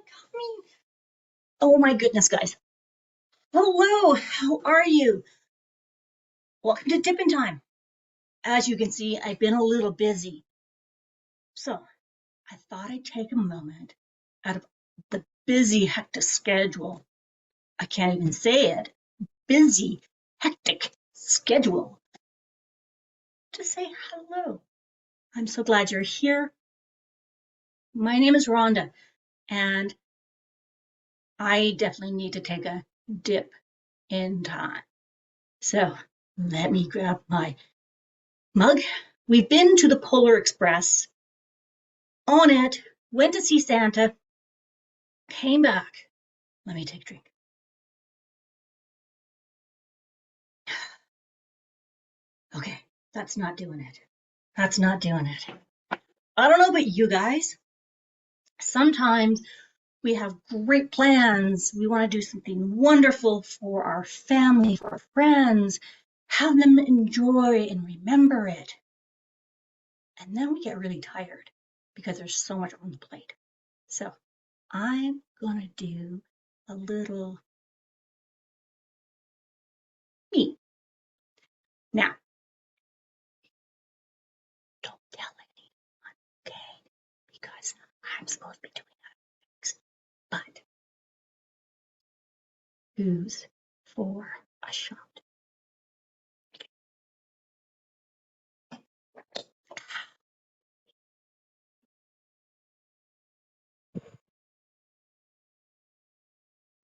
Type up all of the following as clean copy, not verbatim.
coming. Oh my goodness, guys. Hello, how are you? Welcome to Dipping Time. As you can see, I've been a little busy. So I thought I'd take a moment out of the busy, hectic schedule. I can't even say it. Busy, hectic schedule. To say hello. I'm so glad you're here. My name is Rhonda, and I definitely need to take a dip in time. So let me grab my mug. We've been to the Polar Express, on it, went to see Santa, came back. Let me take a drink. Okay, that's not doing it. That's not doing it. I don't know about you guys. Sometimes we have great plans. We want to do something wonderful for our family, for our friends, have them enjoy and remember it. And then we get really tired because there's so much on the plate. So I'm going to do a little me. Now, don't tell anyone, okay? Because I'm supposed to be doing that next. But who's for a shot?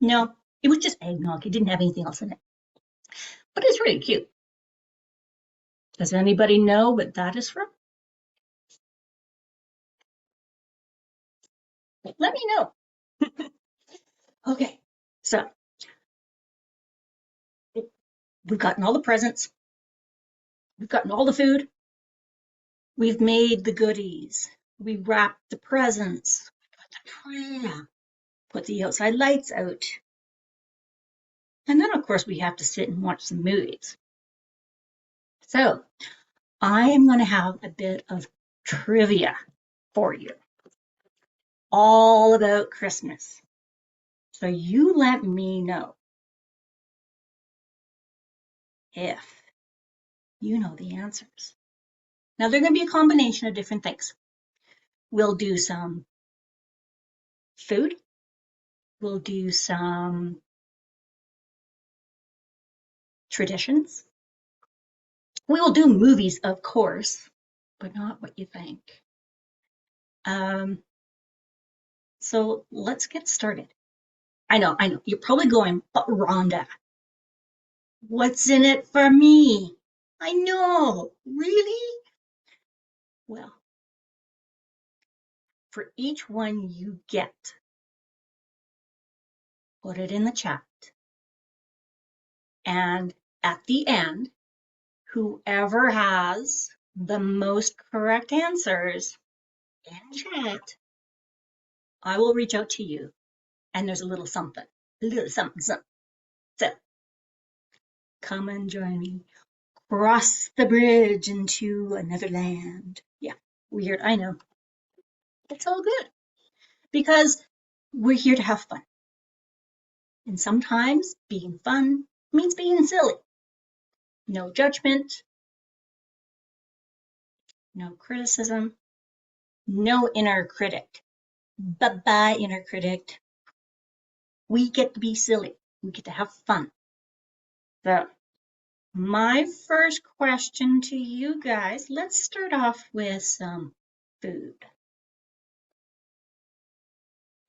No, it was just eggnog. It didn't have anything else in it. But it's really cute. Does anybody know what that is from? Let me know. Okay, so we've gotten all the presents. We've gotten all the food. We've made the goodies. We wrapped the presents. We put the tree up. Put the outside lights out. And then, of course, we have to sit and watch some movies. So I am going to have a bit of trivia for you, all about Christmas. So you let me know if you know the answers. Now, they're going to be a combination of different things. We'll do some food. We'll do some traditions. We will do movies, of course, but not what you think. So let's get started. I know, you're probably going, but Rhonda, what's in it for me? I know, really? Well, for each one you get, put it in the chat. And at the end, whoever has the most correct answers in chat, I will reach out to you. And there's a little something, something. So come and join me. Cross the bridge into another land. Yeah, weird, I know. It's all good because we're here to have fun. And sometimes being fun means being silly. No judgment, no criticism, no inner critic. Bye-bye, inner critic. We get to be silly. We get to have fun. So my first question to you guys, let's start off with some food.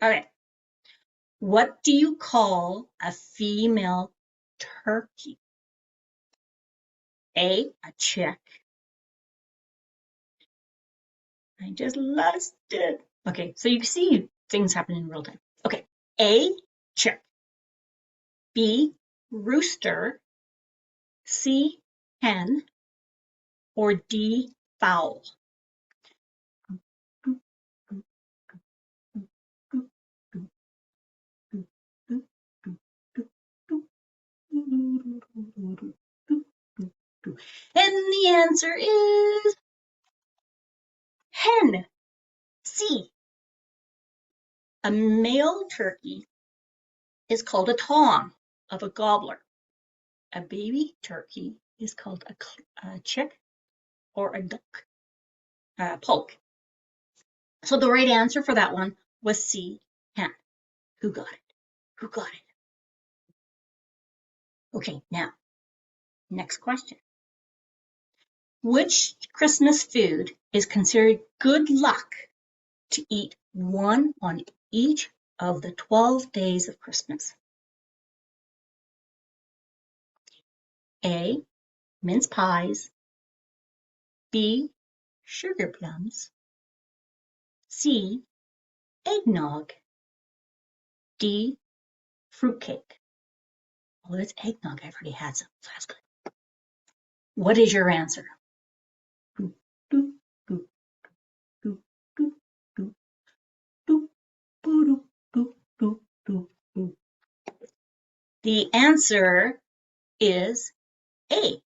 Okay. What do you call a female turkey? A chick. I just lost it. Okay, so you can see things happen in real time. Okay, A, chick. B, rooster. C, hen. Or D, fowl. And the answer is hen. C. A male turkey is called a tom of a gobbler. A baby turkey is called a chick or a duck, poke. So the right answer for that one was C, hen. Who got it? Who got it? Okay, now, next question. Which Christmas food is considered good luck to eat one on each of the 12 days of Christmas? A, mince pies. B, sugar plums. C, eggnog. D, fruitcake. Oh, it's eggnog. I've already had some, so that's good. What is your answer? The answer is A,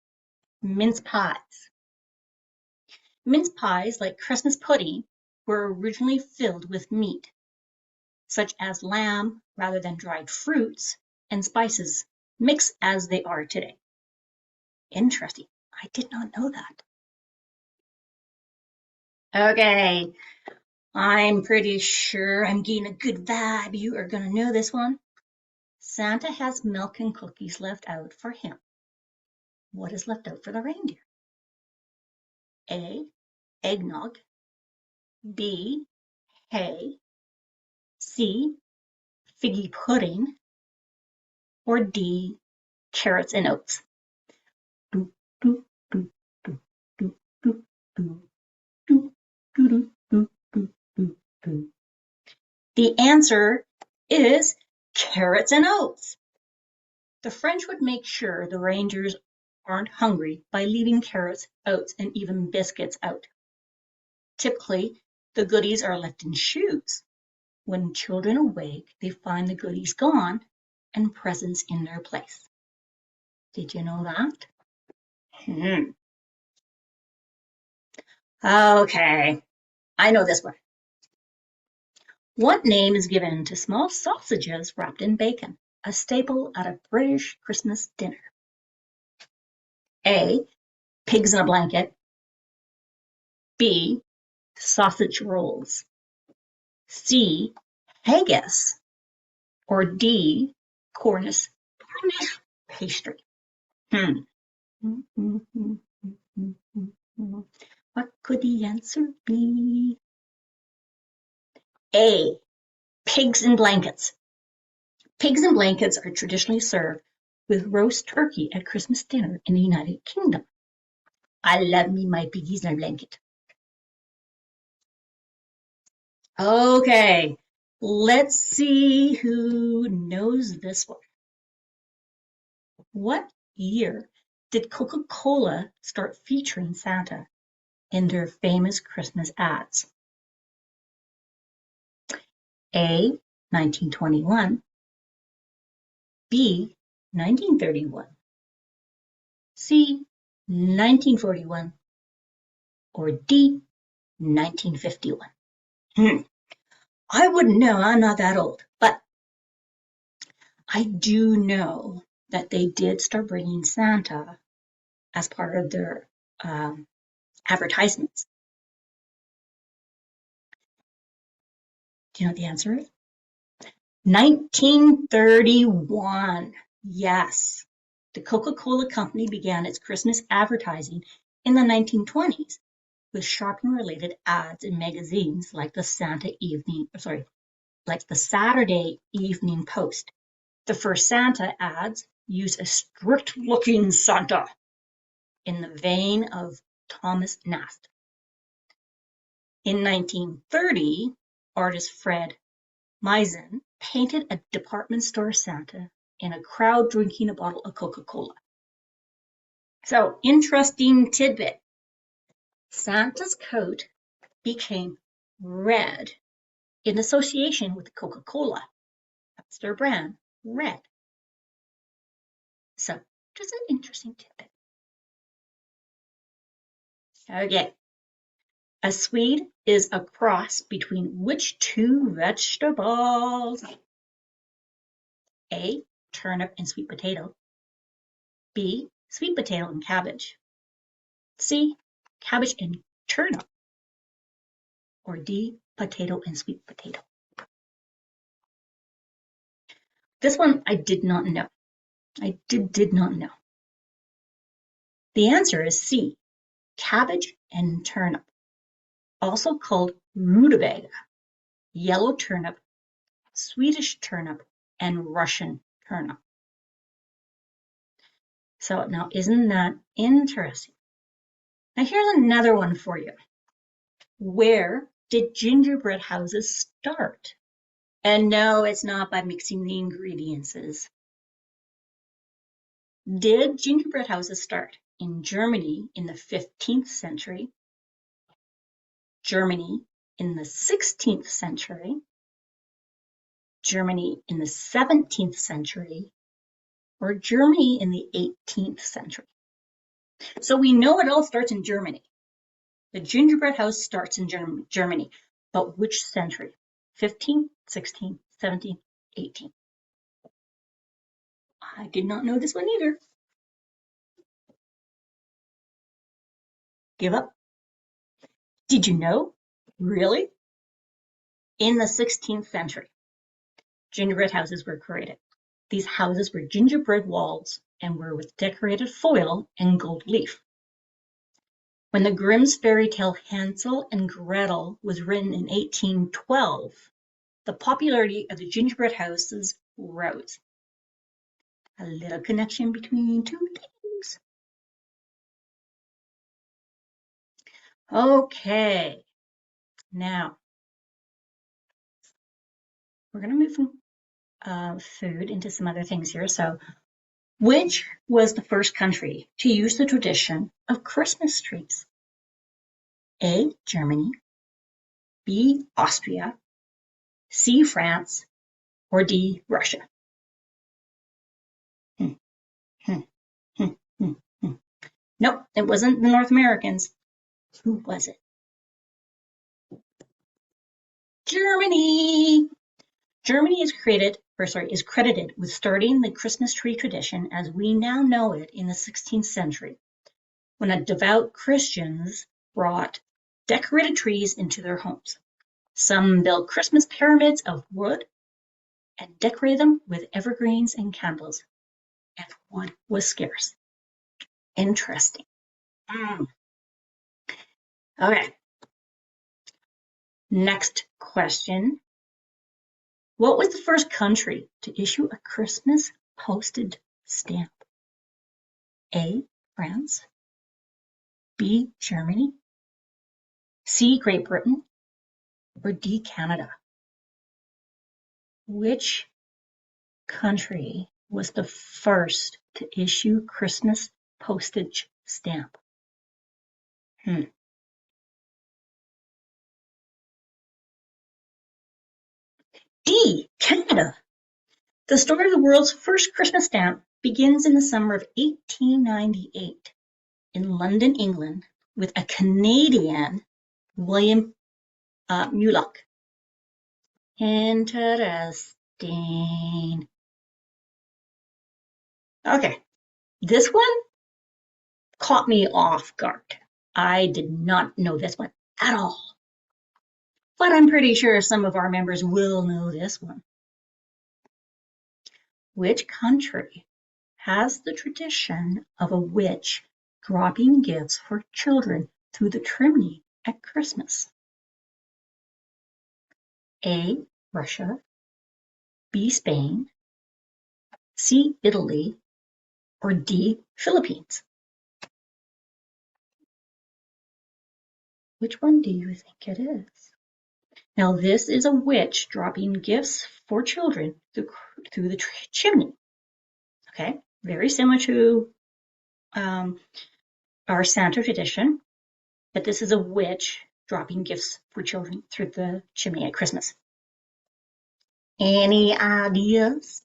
mince pies. Mince pies, like Christmas pudding, were originally filled with meat, such as lamb rather than dried fruits and spices, mixed as they are today. Interesting. I did not know that. Okay, I'm pretty sure I'm getting a good vibe. You are going to know this one. Santa has milk and cookies left out for him. What is left out for the reindeer? A, eggnog. B, hay. C, figgy pudding. Or D, carrots and oats. The answer is carrots and oats. The French would make sure the reindeers aren't hungry by leaving carrots, oats, and even biscuits out. Typically, the goodies are left in shoes. When children awake, they find the goodies gone and presents in their place. Did you know that? Okay, I know this one. What name is given to small sausages wrapped in bacon, a staple at a British Christmas dinner? A, pigs in a blanket. B, sausage rolls. C, haggis. Or D, Cornish pastry. What could the answer be? A, pigs in blankets. Pigs in blankets are traditionally served with roast turkey at Christmas dinner in the United Kingdom. I love me my piggies in a blanket. Okay, let's see who knows this one. What year did Coca-Cola start featuring Santa in their famous Christmas ads? A, 1921. B, 1931. C, 1941. Or D, 1951. I wouldn't know, I'm not that old, but I do know that they did start bringing Santa as part of their advertisements. Do you know what the answer is? 1931. Yes. The Coca-Cola Company began its Christmas advertising in the 1920s with shopping-related ads in magazines like the Saturday Evening Post. The first Santa ads used a strict-looking Santa in the vein of Thomas Nast. In 1930, artist Fred Mizzen painted a department store Santa in a crowd drinking a bottle of Coca-Cola. So, interesting tidbit. Santa's coat became red in association with Coca-Cola. That's their brand, red. So, just an interesting tidbit. Okay, A Swede is a cross between which two vegetables? A, turnip and sweet potato. B, sweet potato and cabbage. C, cabbage and turnip. Or D, potato and sweet potato. This one I did not know. I did not know. The answer is C, cabbage and turnip, also called rutabaga, yellow turnip, Swedish turnip, and Russian turnip. So now, isn't that interesting? Now here's another one for you. Where did gingerbread houses start? And no, it's not by mixing the ingredients. Did gingerbread houses start in Germany in the 15th century, Germany in the 16th century, Germany in the 17th century, or Germany in the 18th century? So we know it all starts in Germany. The gingerbread house starts in Germany, but which century? 15th, 16th, 17th, 18th? I did not know this one either. Give up? Did you know? Really? In the 16th century, gingerbread houses were created. These houses were gingerbread walls and were with decorated foil and gold leaf. When the Grimm's fairy tale Hansel and Gretel was written in 1812, the popularity of the gingerbread houses rose. A little connection between two things. Okay, now we're going to move from food into some other things here. So, which was the first country to use the tradition of Christmas trees? A, Germany, B, Austria, C, France, or D, Russia? Nope, it wasn't the North Americans. Who was it? Germany. Germany is credited with starting the Christmas tree tradition as we now know it in the 16th century, when a devout Christians brought decorated trees into their homes. Some built Christmas pyramids of wood and decorated them with evergreens and candles, and wood was scarce. Interesting. Okay. Next question. What was the first country to issue a Christmas postage stamp? A, France, B, Germany, C, Great Britain, or D, Canada? Which country was the first to issue Christmas postage stamp? D, Canada. The story of the world's first Christmas stamp begins in the summer of 1898 in London, England, with a Canadian, William Mulock. Interesting. Okay, this one caught me off guard. I did not know this one at all. But I'm pretty sure some of our members will know this one. Which country has the tradition of a witch dropping gifts for children through the chimney at Christmas? A, Russia, B, Spain, C, Italy, or D, Philippines? Which one do you think it is? Now, this is a witch dropping gifts for children through the chimney. Okay, very similar to our Santa tradition, but this is a witch dropping gifts for children through the chimney at Christmas. Any ideas?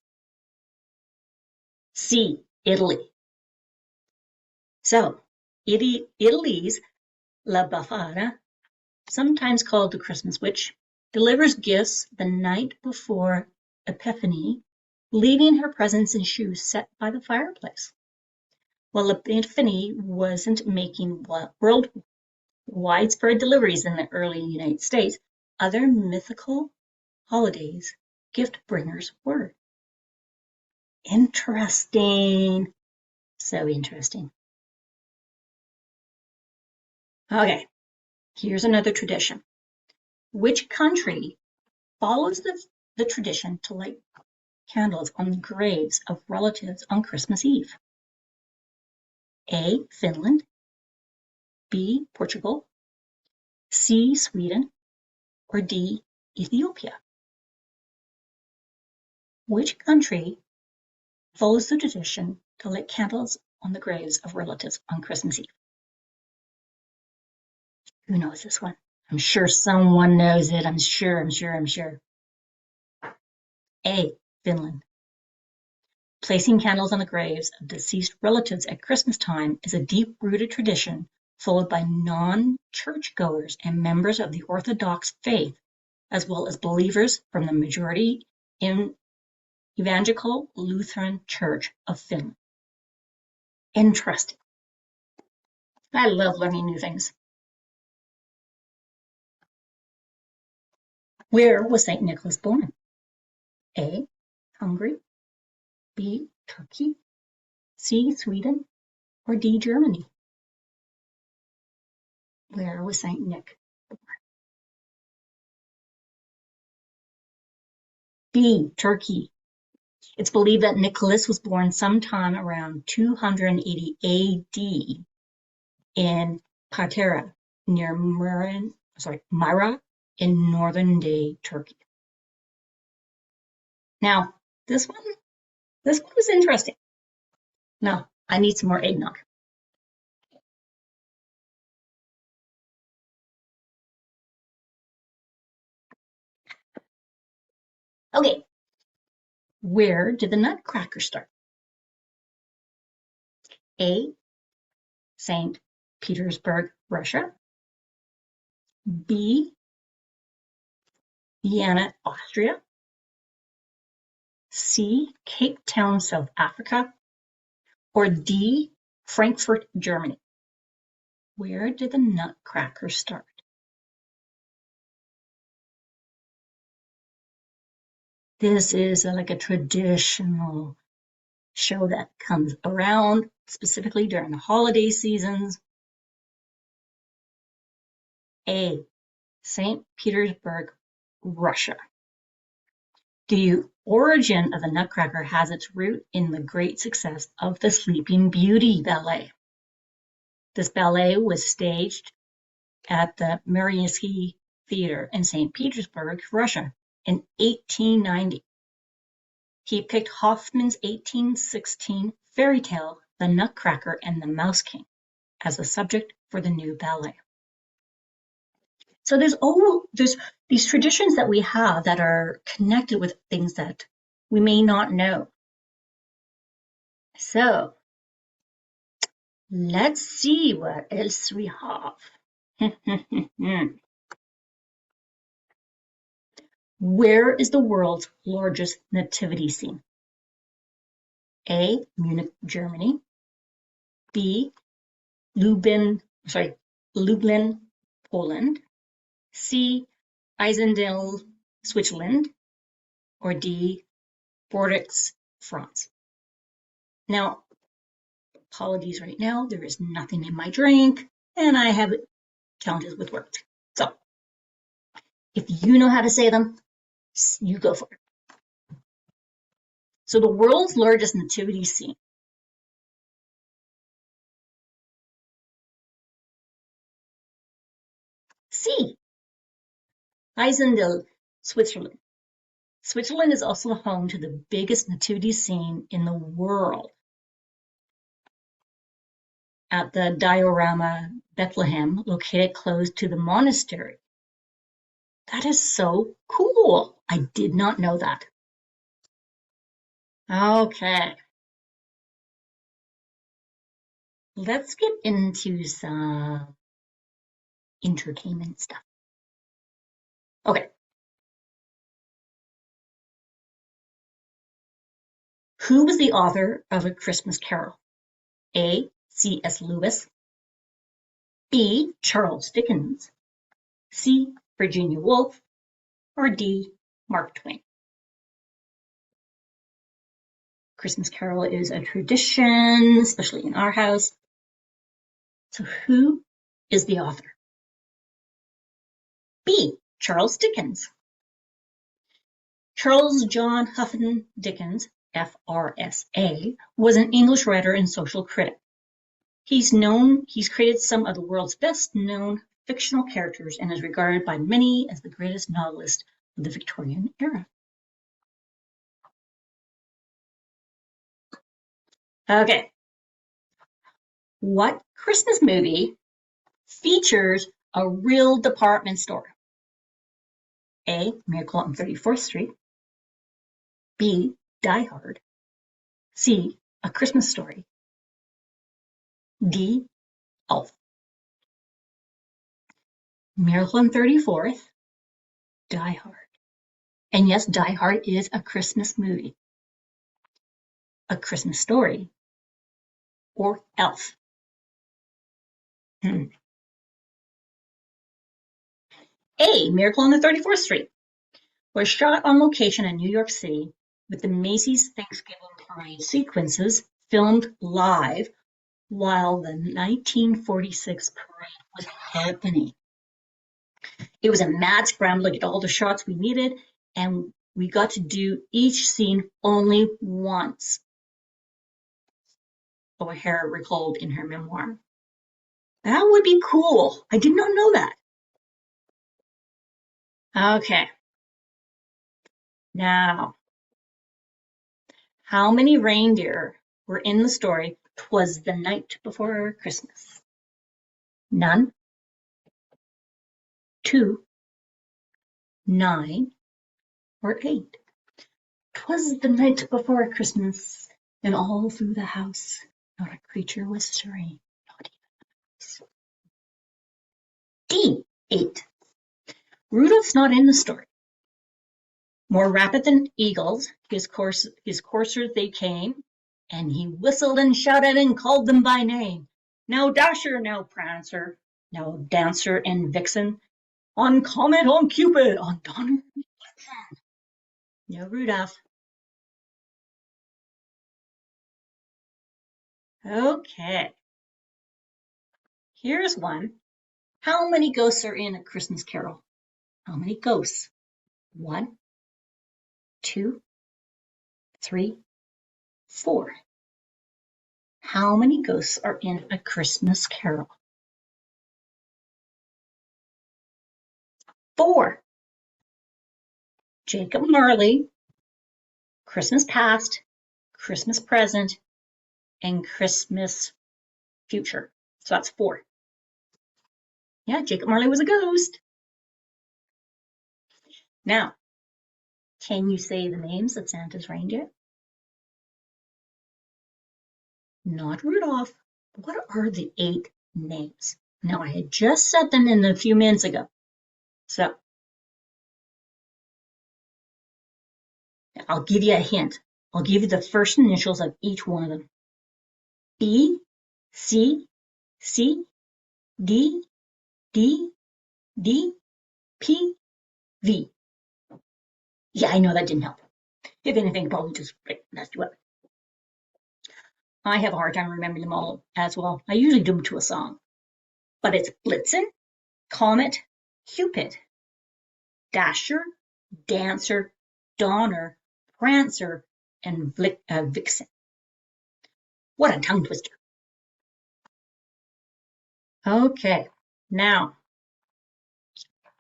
C, Italy. So, Italy's La Befana sometimes called the Christmas witch, delivers gifts the night before Epiphany, leaving her presents in shoes set by the fireplace. While Epiphany wasn't making world widespread deliveries in the early United States, other mythical holidays gift bringers were. Interesting. So interesting. Okay, here's another tradition. Which country follows the tradition to light candles on the graves of relatives on Christmas Eve? A, Finland, B, Portugal, C, Sweden, or D, Ethiopia? Which country follows the tradition to light candles on the graves of relatives on Christmas Eve? Who knows this one? I'm sure someone knows it. I'm sure. A, Finland. Placing candles on the graves of deceased relatives at Christmas time is a deep-rooted tradition followed by non-churchgoers and members of the Orthodox faith, as well as believers from the majority in Evangelical Lutheran Church of Finland. Interesting. I love learning new things. Where was St. Nicholas born? A, Hungary, B, Turkey, C, Sweden, or D, Germany? Where was St. Nick born? B, Turkey. It's believed that Nicholas was born sometime around 280 AD in Patara, near Myra in northern-day Turkey. Now, this one was interesting. Now, I need some more eggnog. Okay, where did the Nutcracker start? A, St. Petersburg, Russia. B, Vienna, Austria. C, Cape Town, South Africa. Or D, Frankfurt, Germany. Where did the Nutcracker start? This is like a traditional show that comes around specifically during the holiday seasons. A, St. Petersburg, Russia. The origin of the Nutcracker has its root in the great success of the Sleeping Beauty ballet. This ballet was staged at the Mariinsky Theater in St. Petersburg, Russia in 1890. He picked Hoffmann's 1816 fairy tale, The Nutcracker and the Mouse King, as the subject for the new ballet. So there's these traditions that we have that are connected with things that we may not know. So let's see what else we have. Where is the world's largest nativity scene? A, Munich, Germany. B, Lublin, Poland. C, Einsiedeln, Switzerland. Or D, Bordeaux, France. Now, apologies right now, there is nothing in my drink, and I have challenges with words. So, if you know how to say them, you go for it. So the world's largest nativity scene. C, Einsiedeln, Switzerland. Switzerland is also home to the biggest nativity scene in the world at the Diorama Bethlehem, located close to the monastery. That is so cool. I did not know that. Okay. Let's get into some entertainment stuff. Okay. Who was the author of A Christmas Carol? A. C.S. Lewis. B. Charles Dickens. C. Virginia Woolf. Or D. Mark Twain. Christmas Carol is a tradition, especially in our house. So who is the author? B. Charles Dickens. Charles John Huffington Dickens, FRSA, was an English writer and social critic. He's created some of the world's best known fictional characters and is regarded by many as the greatest novelist of the Victorian era. Okay. What Christmas movie features a real department store? A. Miracle on 34th Street. B. Die Hard. C. A Christmas Story. D. Elf. Miracle on 34th. Die Hard. And yes, Die Hard is a Christmas movie. A Christmas Story. Or Elf. A. Miracle on the 34th Street was shot on location in New York City with the Macy's Thanksgiving Parade sequences filmed live while the 1946 parade was happening. It was a mad scramble to get all the shots we needed, and we got to do each scene only once, O'Hara recalled in her memoir. That would be cool. I did not know that. Okay. Now, how many reindeer were in the story "'Twas the Night Before Christmas"? None, 2, 9, or 8? "'Twas the night before Christmas, and all through the house not a creature was stirring, not even a mouse. D, 8. Rudolph's not in the story. More rapid than eagles, his coursers they came, and he whistled and shouted and called them by name. Now Dasher, now Prancer, now Dancer and Vixen, on Comet, on Cupid, on Donner and Blitzen. No Rudolph. Okay. Here's one. How many ghosts are in A Christmas Carol? How many ghosts? 1, 2, 3, 4. How many ghosts are in A Christmas Carol? 4. Jacob Marley, Christmas Past, Christmas Present, and Christmas Future. So that's 4. Yeah, Jacob Marley was a ghost. Now, can you say the names of Santa's reindeer? Not Rudolph. What are the 8 names? Now, I had just said them in a few minutes ago. So, I'll give you a hint. I'll give you the first initials of each one of them. B, C, C, D, D, D, P, V. Yeah, I know that didn't help. If anything, probably just messed you up. I have a hard time remembering them all as well. I usually do them to a song. But it's Blitzen, Comet, Cupid, Dasher, Dancer, Donner, Prancer, and Vixen. What a tongue twister. Okay, now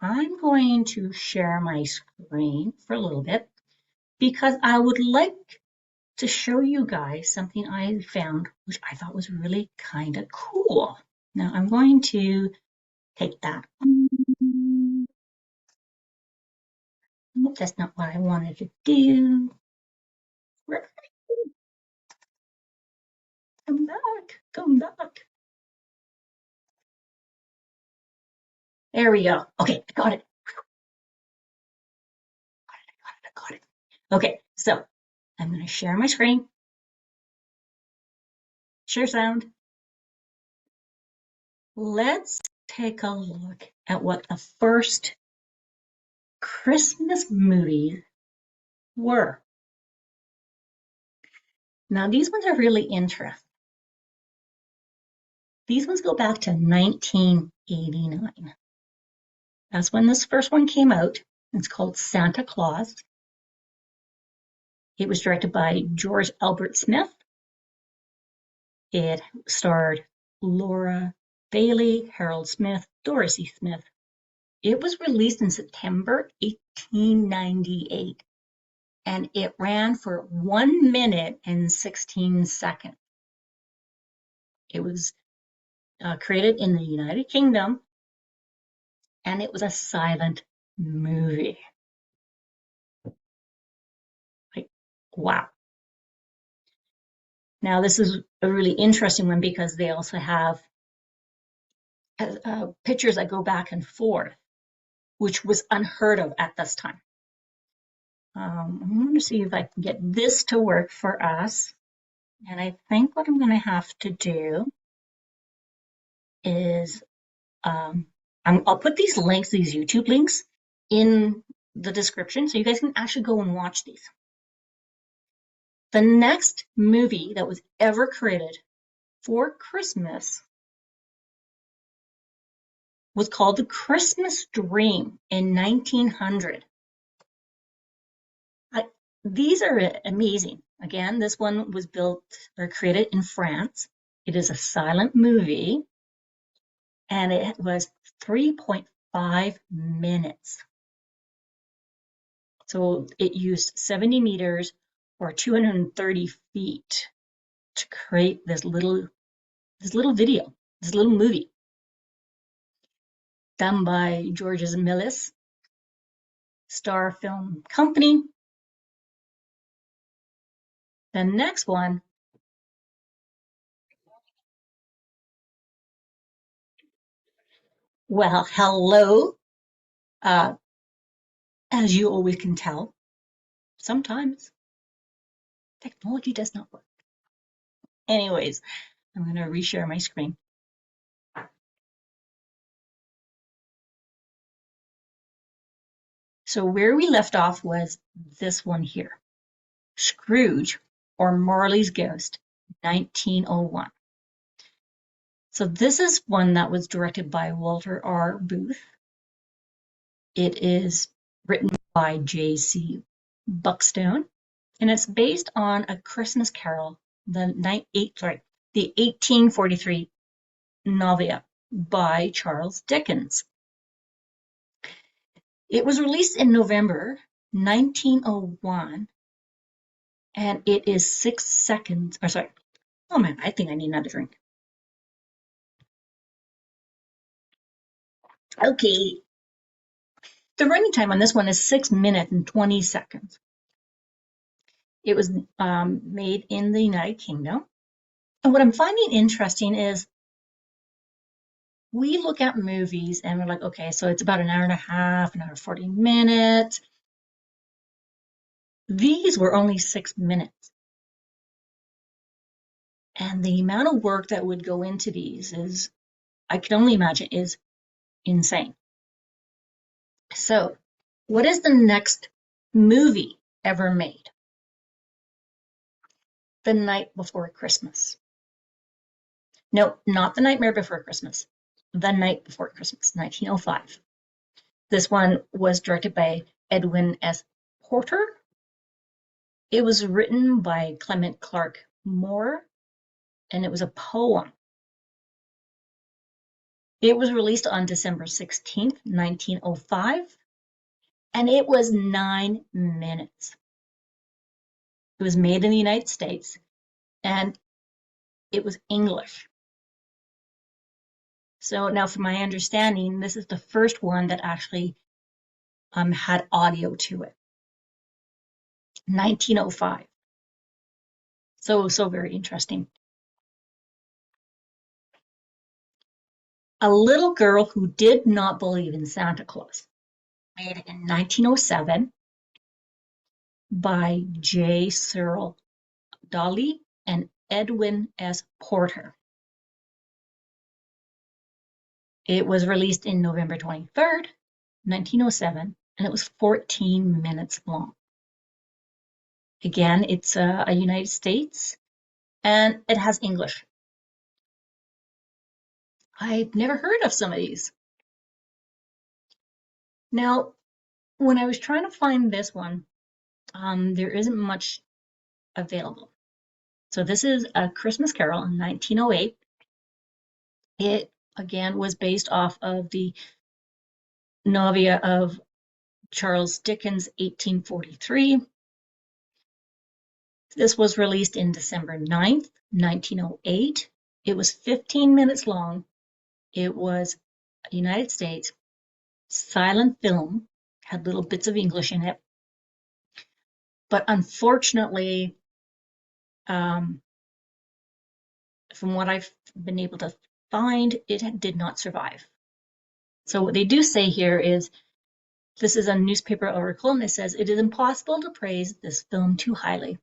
I'm going to share my screen for a little bit because I would like to show you guys something I found which I thought was really kind of cool. Now I'm going to take that. Nope, that's not what I wanted to do. Come back, come back. There we go. Okay, I got it. Okay, so I'm going to share my screen, share sound. Let's take a look at what the first Christmas movies were. Now, these ones are really interesting. These ones go back to 1989. That's when this first one came out. It's called Santa Claus. It was directed by George Albert Smith. It starred Laura Bailey, Harold Smith, Dorothy Smith. It was released in September 1898, and it ran for 1 minute and 16 seconds. It was created in the United Kingdom, and it was a silent movie. Like, wow. Now, this is a really interesting one because they also have pictures that go back and forth, which was unheard of at this time. I'm going to see if I can get this to work for us. And I think what I'm going to have to do is I'll put these links, these YouTube links, in the description so you guys can actually go and watch these. The next movie that was ever created for Christmas was called The Christmas Dream in 1900. These are amazing. Again, this one was built or created in France. It is a silent movie, and it was 3.5 minutes. So it used 70 meters or 230 feet to create this little video, this little movie done by Georges Méliès, Star Film Company. The next one, well, hello. As you always can tell, sometimes technology does not work. Anyways, I'm going to reshare my screen. So where we left off was this one here, Scrooge or Marley's Ghost, 1901. So this is one that was directed by Walter R. Booth. It is written by J.C. Buckstone, and it's based on A Christmas Carol, the 1843 novella by Charles Dickens. It was released in November 1901, and it is 6 seconds. Oh, sorry. Oh man, I think I need another drink. Okay. The running time on this one is 6 minutes and 20 seconds. It was made in the United Kingdom. And what I'm finding interesting is we look at movies and we're like, okay, so it's about an hour and a half, an hour 40 minutes. These were only 6 minutes. And the amount of work that would go into these is, I can only imagine, is insane. So, what is the next movie ever made? The Night Before Christmas. No, not The Nightmare Before Christmas. The Night Before Christmas, 1905. This one was directed by Edwin S. Porter. It was written by Clement Clarke Moore, and it was a poem. It was released on December 16th, 1905, and it was 9 minutes. It was made in the United States, and it was English. So now, from my understanding, this is the first one that actually had audio to it. 1905. So very interesting. A Little Girl Who Did Not Believe in Santa Claus, made in 1907. by J. Searle Dawley and Edwin S. Porter. It was released in November 23rd, 1907, and it was 14 minutes long. Again, it's a United States, and it has English. I've never heard of some of these. Now, when I was trying to find this one, there isn't much available. So this is A Christmas Carol in 1908. It, again, was based off of the novella of Charles Dickens' 1843. This was released in December 9th, 1908. It was 15 minutes long. It was United States, silent film, had little bits of English in it. But unfortunately, from what I've been able to find, it did not survive. So what they do say here is, this is a newspaper article, and it says, it is impossible to praise this film too highly.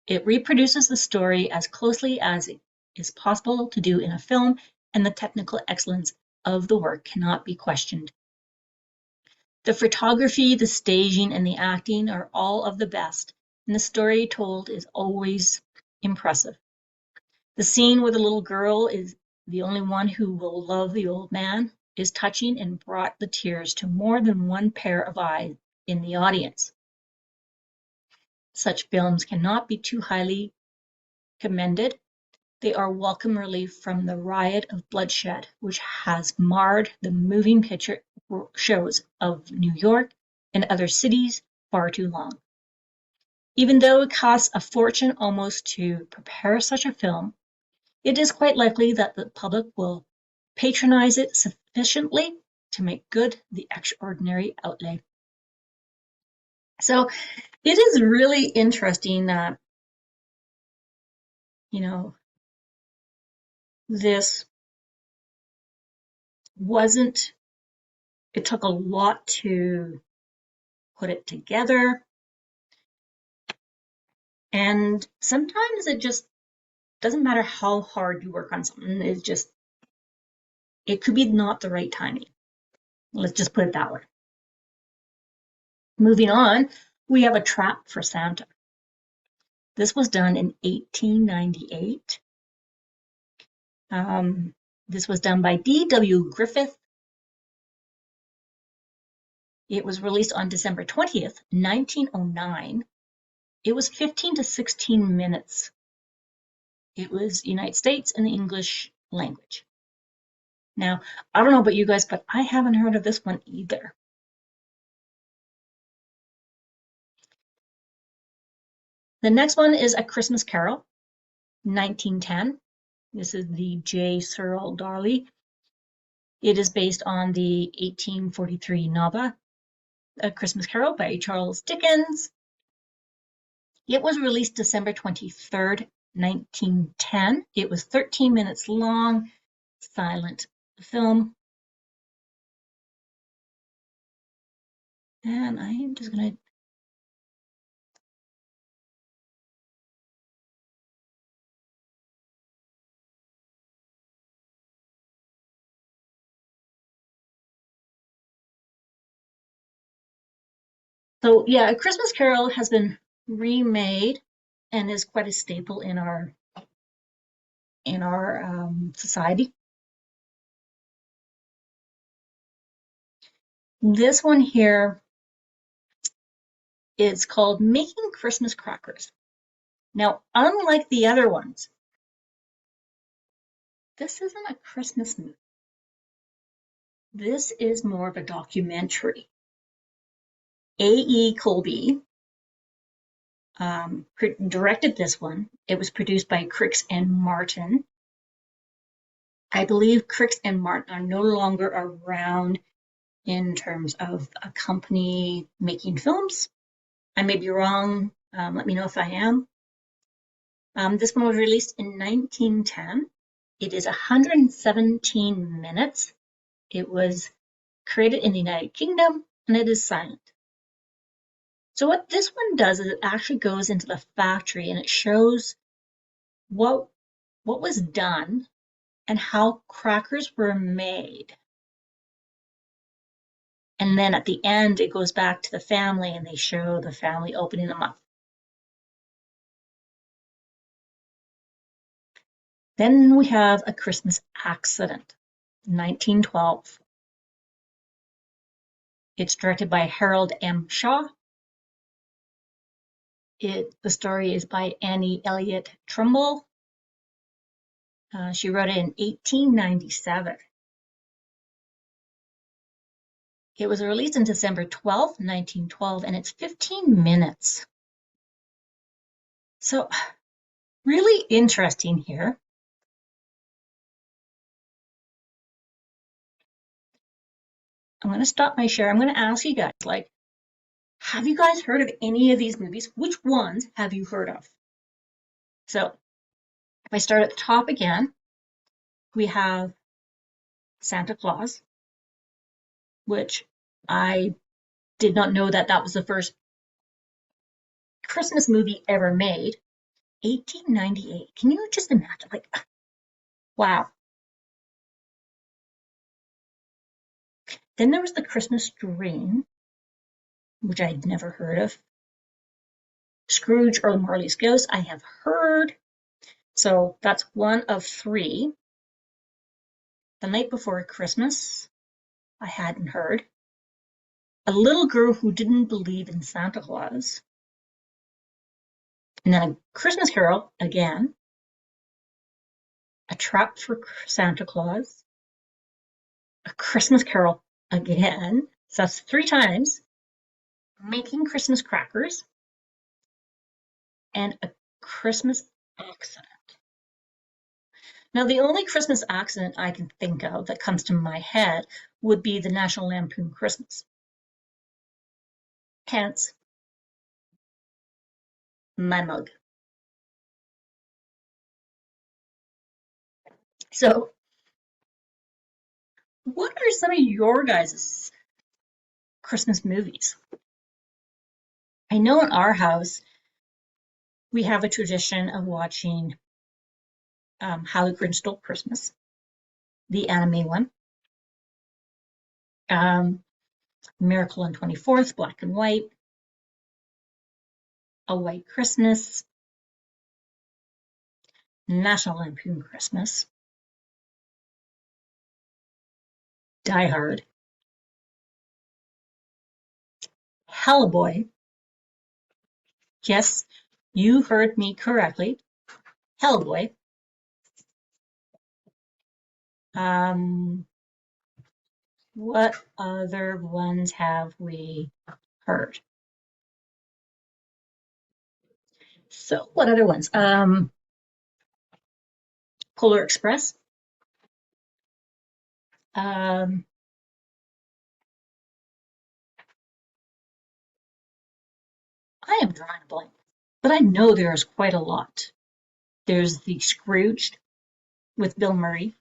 It reproduces the story as closely as it is possible to do in a film, and the technical excellence of the work cannot be questioned. The photography, the staging, and the acting are all of the best, and the story told is always impressive. The scene where the little girl is the only one who will love the old man is touching and brought the tears to more than one pair of eyes in the audience. Such films cannot be too highly commended. They are welcome relief from the riot of bloodshed which has marred the moving picture shows of New York and other cities far too long. Even though it costs a fortune almost to prepare such a film, it is quite likely that the public will patronize it sufficiently to make good the extraordinary outlay. So it is really interesting that, this wasn't, it took a lot to put it together. And sometimes it just doesn't matter how hard you work on something, it could be not the right timing. Let's just put it that way. Moving on, we have A Trap for Santa. This was done in 1898. This was done by D.W. Griffith. It was released on December 20th, 1909. It was 15 to 16 minutes. It was United States in the English language. Now, I don't know about you guys, but I haven't heard of this one either. The next one is A Christmas Carol, 1910. This is the J. Searle Dawley. It is based on the 1843 novel, A Christmas Carol by Charles Dickens. It was released December 23rd, 1910. It was 13 minutes long, silent film. And I am just going to So yeah, A Christmas Carol has been remade and is quite a staple in our society. This one here is called Making Christmas Crackers. Now, unlike the other ones, this isn't a Christmas movie. This is more of a documentary. A.E. Colby directed this one. It was produced by Crix and Martin. I believe Crix and Martin are no longer around in terms of a company making films. I may be wrong. Let me know if I am. This one was released in 1910. It is 117 minutes. It was created in the United Kingdom, and it is silent. So what this one does is it actually goes into the factory and it shows what was done and how crackers were made. And then at the end, it goes back to the family and they show the family opening them up. Then we have A Christmas Accident, 1912. It's directed by Harold M. Shaw. The story is by Annie Elliott Trumbull. She wrote it in 1897. It was released on December 12th, 1912, and it's 15 minutes. So really interesting here. I'm going to stop my share. I'm going to ask you guys, like, have you guys heard of any of these movies? Which ones have you heard of? So if I start at the top again, we have Santa Claus, which I did not know that was the first Christmas movie ever made. 1898. Can you just imagine? Like, wow. Then there was The Christmas Dream, which I'd never heard of. Scrooge or Marley's Ghost, I have heard. So that's one of three. The Night Before Christmas, I hadn't heard. A Little Girl Who Didn't Believe in Santa Claus. And then A Christmas Carol, again. A Trap for Santa Claus. A Christmas Carol, again. So that's 3 times. Making Christmas Crackers. And A Christmas Accident. Now, the only Christmas accident I can think of that comes to my head would be the National Lampoon Christmas. Hence, my mug. So, what are some of your guys' Christmas movies? I know in our house, we have a tradition of watching How the Grinch Stole Christmas, the anime one. Miracle on 24th, black and white. A White Christmas. National Lampoon Christmas. Die Hard. Hellboy. Yes, you heard me correctly. Hellboy. What other ones have we heard? So what other ones? Polar Express. I am drawing a blank, but I know there's quite a lot. There's the Scrooged with Bill Murray.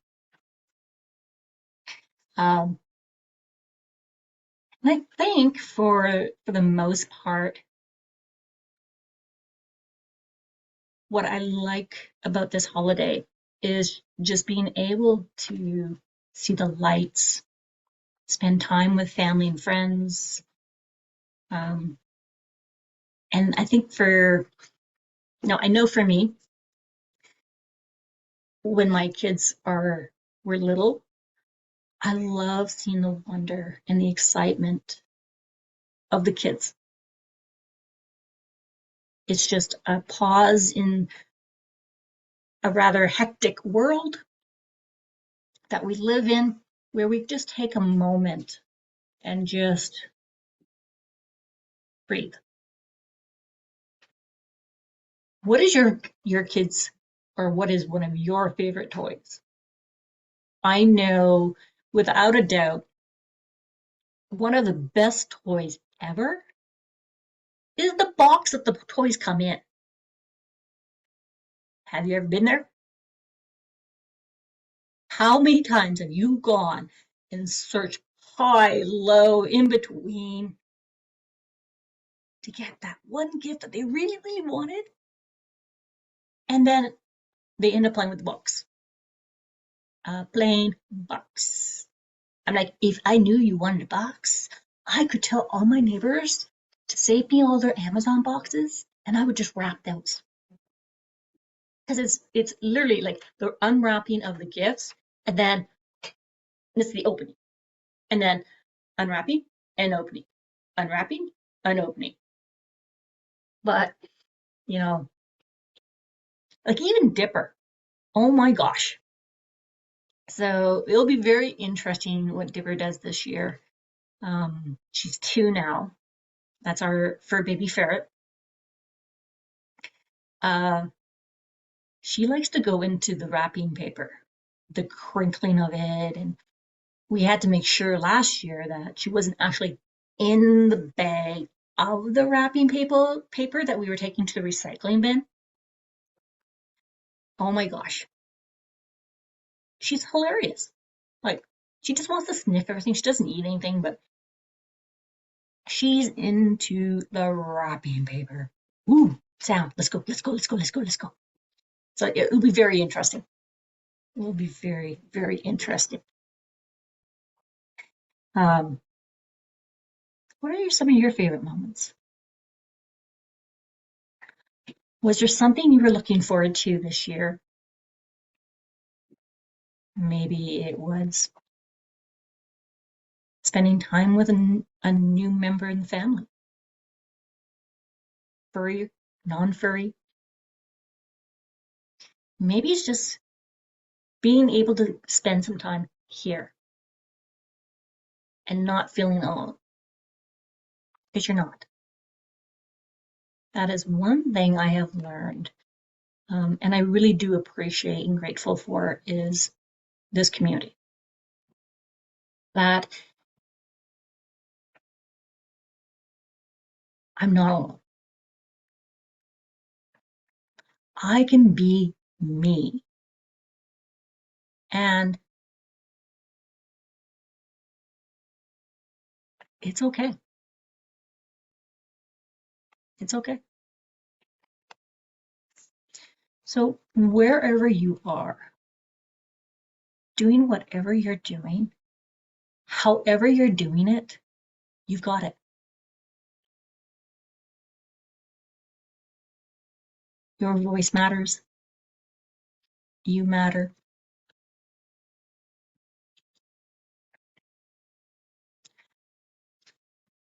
And I think for the most part, what I like about this holiday is just being able to see the lights, spend time with family and friends. And I think I know for me, when my kids were little, I love seeing the wonder and the excitement of the kids. It's just a pause in a rather hectic world that we live in, where we just take a moment and just breathe. What is your kids, or what is one of your favorite toys? I know without a doubt, one of the best toys ever is the box that the toys come in. Have you ever been there? How many times have you gone and searched high, low, in between to get that one gift that they really, really wanted. And then they end up playing with the box. A plain box. I'm like, if I knew you wanted a box, I could tell all my neighbors to save me all their Amazon boxes, and I would just wrap those. Because it's literally like the unwrapping of the gifts, and then it's the opening, and then unwrapping and opening, unwrapping and opening. But you know, like even Dipper, oh my gosh. So it'll be very interesting what Dipper does this year. She's 2 now. That's our fur baby ferret. She likes to go into the wrapping paper, the crinkling of it, and we had to make sure last year that she wasn't actually in the bag of the wrapping paper that we were taking to the recycling bin. Oh my gosh. She's hilarious. Like, she just wants to sniff everything. She doesn't eat anything, but she's into the wrapping paper. Ooh, Sam, let's go, let's go, let's go, let's go, let's go. So it'll be very interesting. It will be very, very interesting. What are some of your favorite moments? Was there something you were looking forward to this year? Maybe it was spending time with a new member in the family, furry, non-furry. Maybe it's just being able to spend some time here and not feeling alone, because you're not. That is one thing I have learned, and I really do appreciate and grateful for is this community. That I'm not alone. I can be me. And it's okay. It's okay. So wherever you are, doing whatever you're doing, however you're doing it, you've got it. Your voice matters. You matter.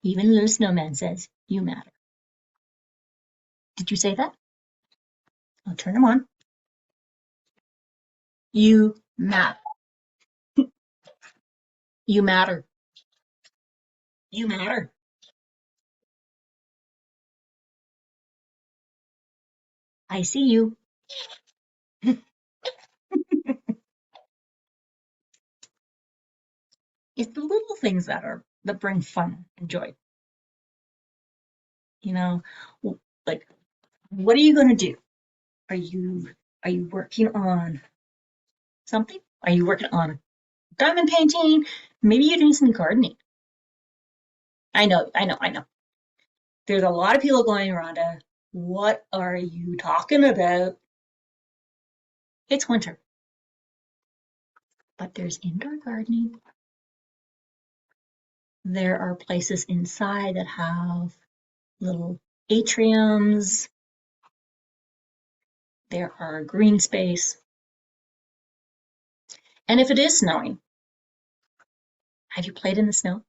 Even Little Snowman says, you matter. Did you say that? I'll turn them on. You matter. You matter. You matter. I see you. It's the little things that bring fun and joy. You know, like, what are you going to do? Are you working on something? Are you working on diamond painting? Maybe you're doing some gardening. I know, I know, I know. There's a lot of people going, Rhonda, what are you talking about? It's winter. But there's indoor gardening. There are places inside that have little atriums. There are green space. And if it is snowing, have you played in the snow?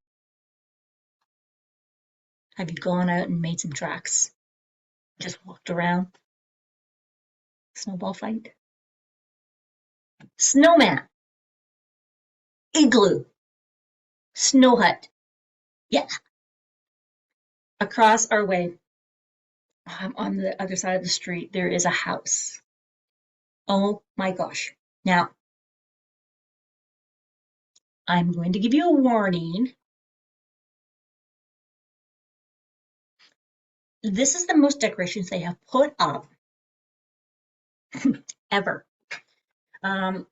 Have you gone out and made some tracks? Just walked around? Snowball fight? Snowman, igloo, snow hut. Yeah. Across our way, on the other side of the street, there is a house. Oh my gosh. Now, I'm going to give you a warning. This is the most decorations they have put up ever. It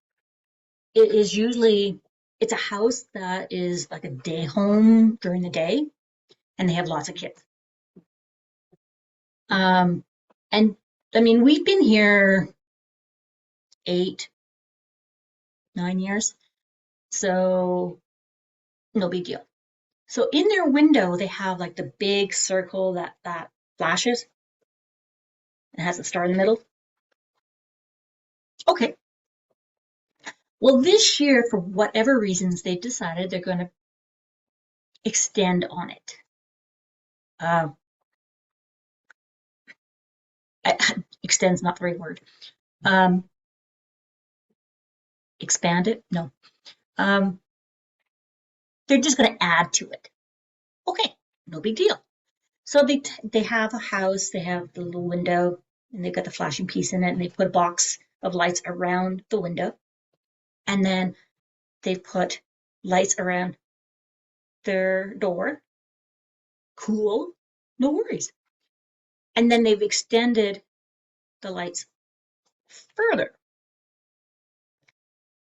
is usually, it's a house that is like a day home during the day, and they have lots of kids. And I mean, we've been here 8, 9 years, so no big deal. So in their window, they have like the big circle that flashes and has a star in the middle. Okay. Well, this year, for whatever reasons, they decided they're going to extend on it. Uh, extend's not the right word. Expand it? No. They're just going to add to it. Okay, no big deal. So they have a house, they have the little window, and they've got the flashing piece in it, and they put a box of lights around the window, and then they put lights around their door. Cool, no worries. And then they've extended the lights further.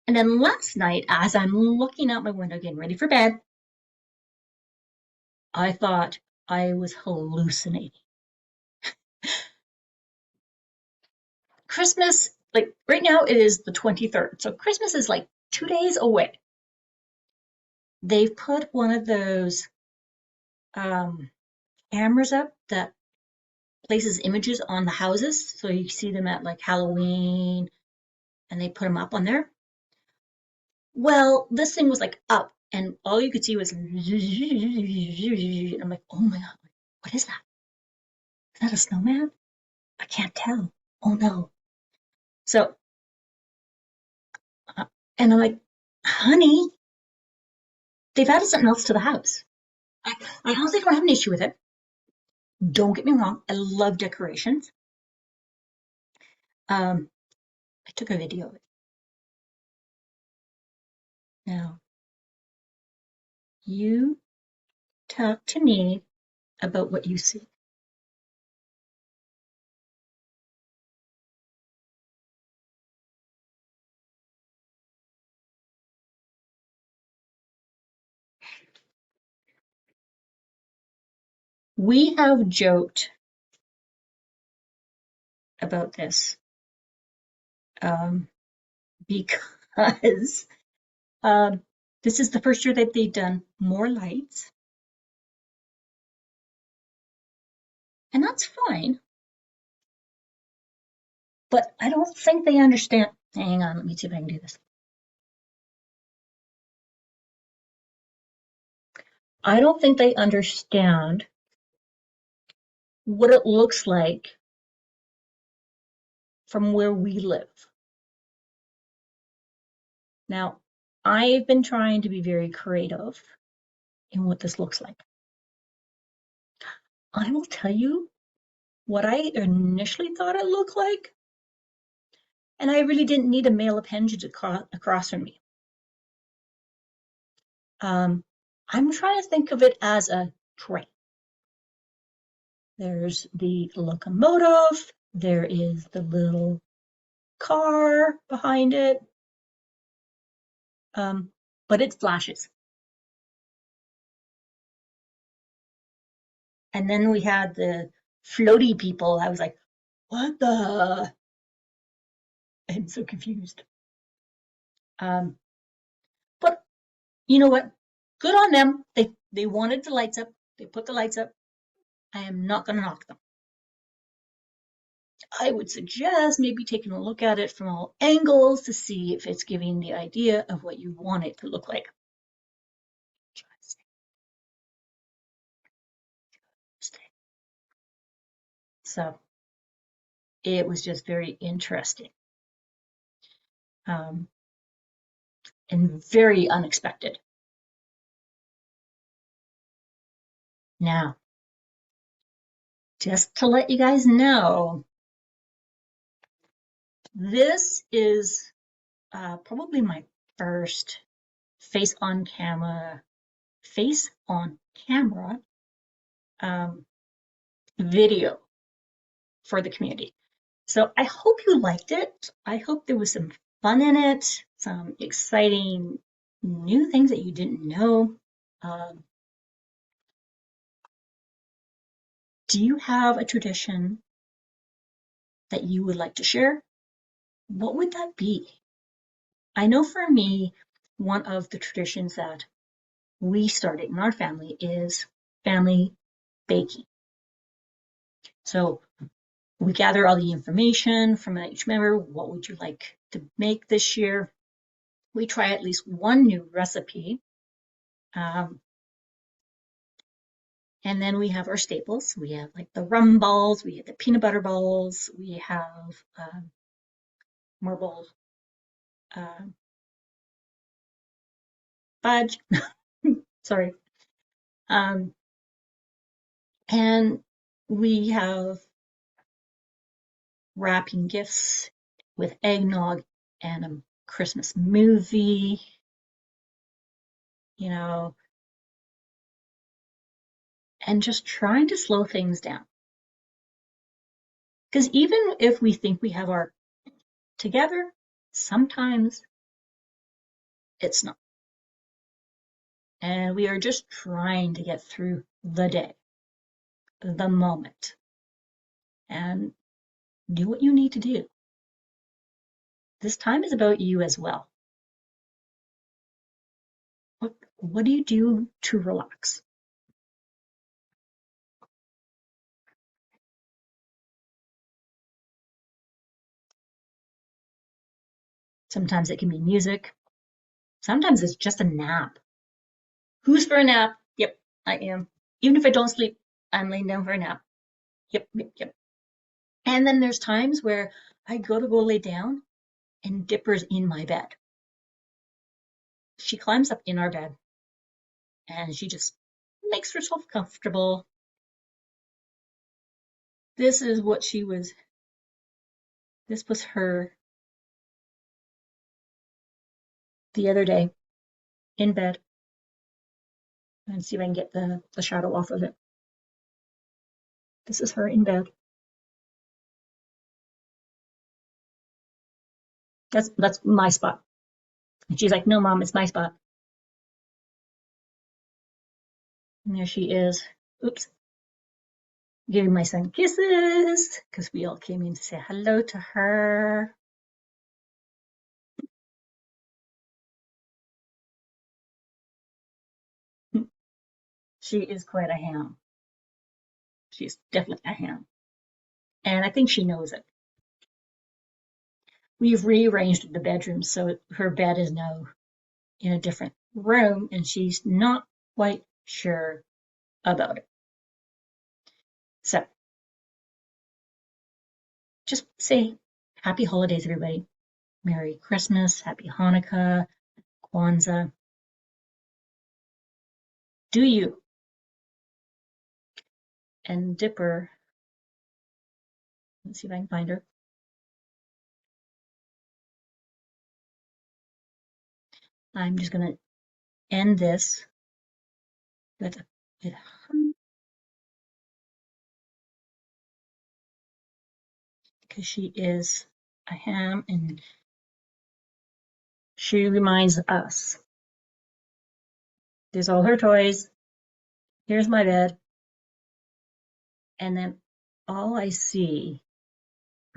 And then last night, as I'm looking out my window, getting ready for bed, I thought I was hallucinating. Christmas, like right now, it is the 23rd. So Christmas is like 2 days away. They've put one of those cameras up that places images on the houses. So you see them at like Halloween and they put them up on there. Well, this thing was like up and all you could see was, and I'm like, oh my God, what is that? Is that a snowman? I can't tell. Oh no. So, and I'm like, honey, they've added something else to the house. I honestly don't have an issue with it. Don't get me wrong. I love decorations. I took a video of it. Now, you talk to me about what you see. We have joked about this because this is the first year that they've done more lights, and that's fine. But I don't think they understand. Hang on, let me see if I can do this. I don't think they understand what it looks like from where we live. Now, I've been trying to be very creative in what this looks like. I will tell you what I initially thought it looked like, and I really didn't need a male appendage across from me. I'm trying to think of it as a train. There's the locomotive, there is the little car behind it, but it flashes. And then we had the floaty people. I was like, what the? I'm so confused. But you know what? Good on them. They wanted the lights up. They put the lights up. I am not going to knock them. I would suggest maybe taking a look at it from all angles to see if it's giving the idea of what you want it to look like. So it was just very interesting and very unexpected. Now, just to let you guys know, this is probably my first face on camera video for the community. So I hope you liked it. I hope there was some fun in it, some exciting new things that you didn't know. Do you have a tradition that you would like to share? What would that be? I know for me, one of the traditions that we started in our family is family baking. So we gather all the information from each member. What would you like to make this year? We try at least one new recipe. And then we have our staples. We have like the rum balls, we have the peanut butter balls, we have marble fudge. Sorry. And we have wrapping gifts with eggnog and a Christmas movie, you know, and just trying to slow things down. Because even if we think we have our together, sometimes it's not. And we are just trying to get through the day, the moment, and do what you need to do. This time is about you as well. What do you do to relax? Sometimes it can be music. Sometimes it's just a nap. Who's for a nap? Yep, I am. Even if I don't sleep, I'm laying down for a nap. Yep, yep, yep. And then there's times where I go to lay down and Dipper's in my bed. She climbs up in our bed and she just makes herself comfortable. This is what she was, this was her the other day in bed. And see if I can get the shadow off of it. This is her in bed. That's my spot. And she's like, no, Mom, it's my spot. And there she is. Oops. Giving my son kisses because we all came in to say hello to her. She is quite a ham. She's definitely a ham. And I think she knows it. We've rearranged the bedroom so her bed is now in a different room and she's not quite sure about it. So just say happy holidays, everybody. Merry Christmas, happy Hanukkah, Kwanzaa. Do you? And Dipper, let's see if I can find her. I'm just going to end this with because she is a ham and she reminds us. There's all her toys. Here's my bed. And then all I see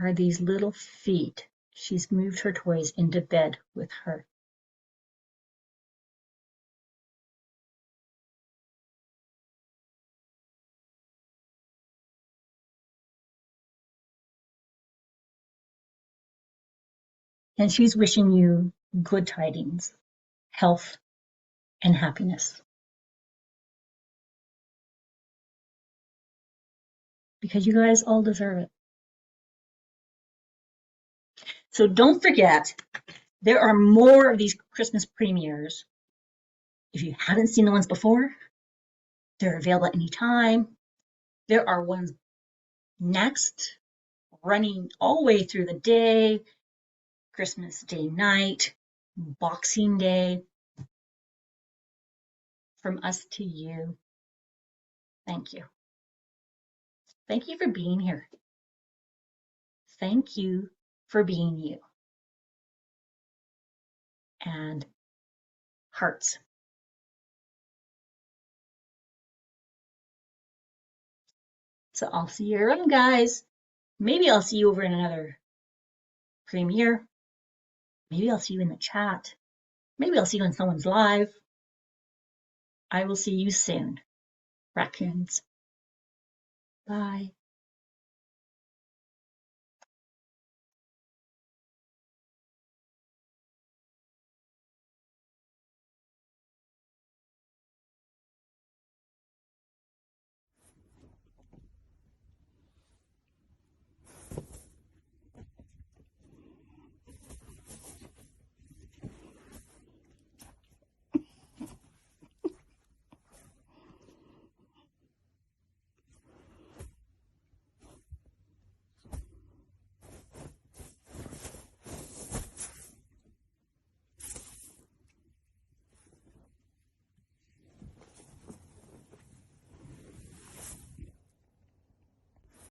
are these little feet. She's moved her toys into bed with her. And she's wishing you good tidings, health, and happiness. Because you guys all deserve it. So don't forget, there are more of these Christmas premieres. If you haven't seen the ones before, they're available at any time. There are ones next, running all the way through the day, Christmas Day night, Boxing Day. From us to you, thank you. Thank you for being here. Thank you for being you. And hearts. So I'll see you around, guys. Maybe I'll see you over in another premiere. Maybe I'll see you in the chat. Maybe I'll see you in someone's live. I will see you soon, raccoons. Bye.